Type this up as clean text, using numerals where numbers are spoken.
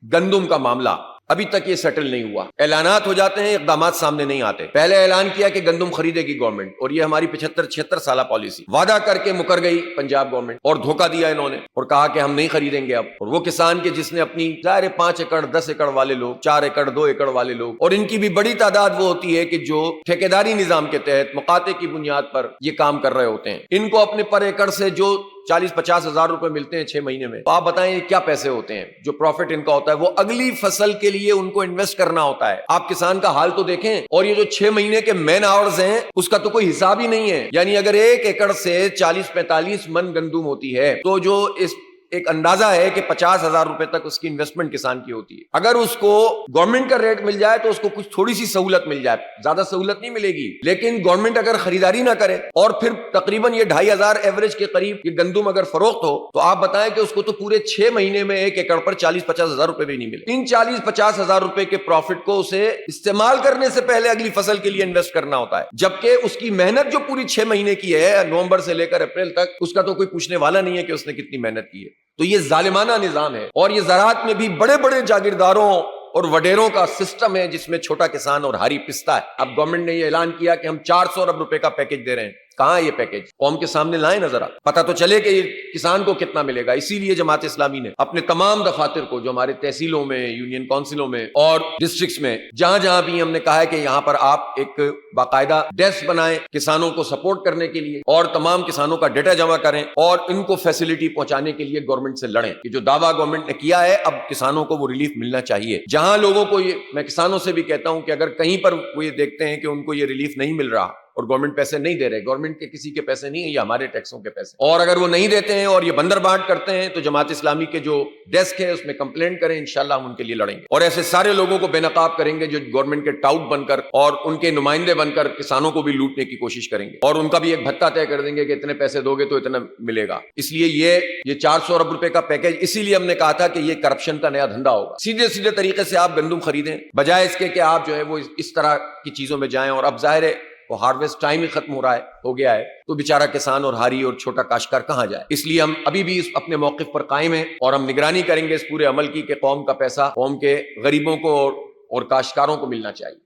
گندم کا معاملہ ابھی تک یہ سیٹل نہیں ہوا. اعلانات ہو جاتے ہیں, اقدامات سامنے نہیں آتے. پہلے اعلان کیا کہ گندم خریدے گی گورنمنٹ, اور یہ ہماری 75-76 سالہ پالیسی. وعدہ کر کے مکر گئی پنجاب گورنمنٹ, اور دھوکہ دیا انہوں نے, اور کہا کہ ہم نہیں خریدیں گے اب. اور وہ کسان کے جس نے اپنی ظاہر 5 ایکڑ 10 ایکڑ والے لوگ, 4 ایکڑ 2 ایکڑ والے لوگ, اور ان کی بھی بڑی تعداد وہ ہوتی ہے کہ جو ٹھیکیداری نظام کے تحت مقاطع کی بنیاد پر یہ کام کر رہے ہوتے ہیں. ان کو اپنے پر ایکڑ سے جو 40-50 ہزار روپے ملتے ہیں 6 مہینے میں, تو آپ بتائیں یہ کیا پیسے ہوتے ہیں. جو پروفٹ ان کا ہوتا ہے وہ اگلی فصل کے لیے ان کو انویسٹ کرنا ہوتا ہے. آپ کسان کا حال تو دیکھیں. اور یہ جو 6 مہینے کے مین آورز ہیں اس کا تو کوئی حساب ہی نہیں ہے. یعنی اگر 1 ایکڑ سے 40-45 من گندم ہوتی ہے تو جو اس ایک اندازہ ہے کہ 50,000 روپے تک اس کی انویسٹمنٹ کسان کی ہوتی ہے. اگر اس کو گورنمنٹ کا ریٹ مل جائے تو اس کو کچھ تھوڑی سی سہولت مل جائے, زیادہ سہولت نہیں ملے گی, لیکن گورنمنٹ اگر خریداری نہ کرے اور پھر تقریباً یہ 2,500 ایوریج کے قریب یہ گندم اگر فروخت ہو, تو آپ بتائیں کہ اس کو تو پورے 6 مہینے میں 1 ایکڑ پر 40-50 ہزار روپے بھی نہیں ملے. ان 40-50 ہزار روپے کے پروفٹ کو اسے استعمال کرنے سے پہلے اگلی فصل کے لیے انویسٹ کرنا ہوتا ہے, جبکہ اس کی محنت جو پوری 6 مہینے کی ہے نومبر سے لے کر اپریل تک, اس کا تو کوئی پوچھنے والا نہیں ہے کہ اس نے کتنی محنت کی ہے. تو یہ ظالمانہ نظام ہے. اور یہ زراعت میں بھی بڑے بڑے جاگیرداروں اور وڈیروں کا سسٹم ہے جس میں چھوٹا کسان اور ہاری پستا ہے. اب گورنمنٹ نے یہ اعلان کیا کہ ہم 400 ارب روپے کا پیکج دے رہے ہیں. کہاں یہ پیکج قوم کے سامنے لائیں, نظر پتہ تو چلے کہ یہ کسان کو کتنا ملے گا. اسی لیے جماعت اسلامی نے اپنے تمام دفاتر کو, جو ہمارے تحصیلوں میں, یونین کونسلوں میں اور ڈسٹرکٹس میں, جہاں جہاں بھی ہم نے کہا ہے کہ یہاں پر آپ ایک باقاعدہ ڈیسک بنائیں کسانوں کو سپورٹ کرنے کے لیے, اور تمام کسانوں کا ڈیٹا جمع کریں, اور ان کو فیسلٹی پہنچانے کے لیے گورنمنٹ سے لڑیں کہ جو دعویٰ گورنمنٹ نے کیا ہے اب کسانوں کو وہ ریلیف ملنا چاہیے. جہاں لوگوں کو یہ, میں کسانوں سے بھی کہتا ہوں کہ اگر کہیں پر وہ یہ دیکھتے ہیں کہ ان کو یہ ریلیف نہیں مل رہا اور گورنمنٹ پیسے نہیں دے رہے, گورنمنٹ کے کسی کے پیسے نہیں ہیں, یہ ہمارے ٹیکسوں کے پیسے, اور اگر وہ نہیں دیتے ہیں اور یہ بندر بانٹ کرتے ہیں, تو جماعت اسلامی کے جو ڈیسک ہے اس میں کمپلینٹ کریں, انشاءاللہ ہم ان کے لیے لڑیں گے. اور ایسے سارے لوگوں کو بے نقاب کریں گے جو گورنمنٹ کے ٹاؤٹ بن کر اور ان کے نمائندے بن کر کسانوں کو بھی لوٹنے کی کوشش کریں گے, اور ان کا بھی ایک بھتہ طے کر دیں گے کہ اتنے پیسے دو گے تو اتنا ملے گا. اس لیے یہ 400 ارب روپے کا پیکج, اسی لیے ہم نے کہا تھا کہ یہ کرپشن کا نیا دھندا ہوگا. سیدھے سیدھے طریقے سے آپ گندم خریدیں, بجائے اس کے کہ آپ جو ہے وہ اس طرح کی چیزوں میں جائیں. اور اب ظاہر ہے وہ ہارویسٹ ٹائم ہی ختم ہو گیا ہے, تو بیچارہ کسان اور ہاری اور چھوٹا کاشتکار کہاں جائے. اس لیے ہم ابھی بھی اپنے موقف پر قائم ہیں, اور ہم نگرانی کریں گے اس پورے عمل کی کہ قوم کا پیسہ قوم کے غریبوں کو اور کاشتکاروں کو ملنا چاہیے.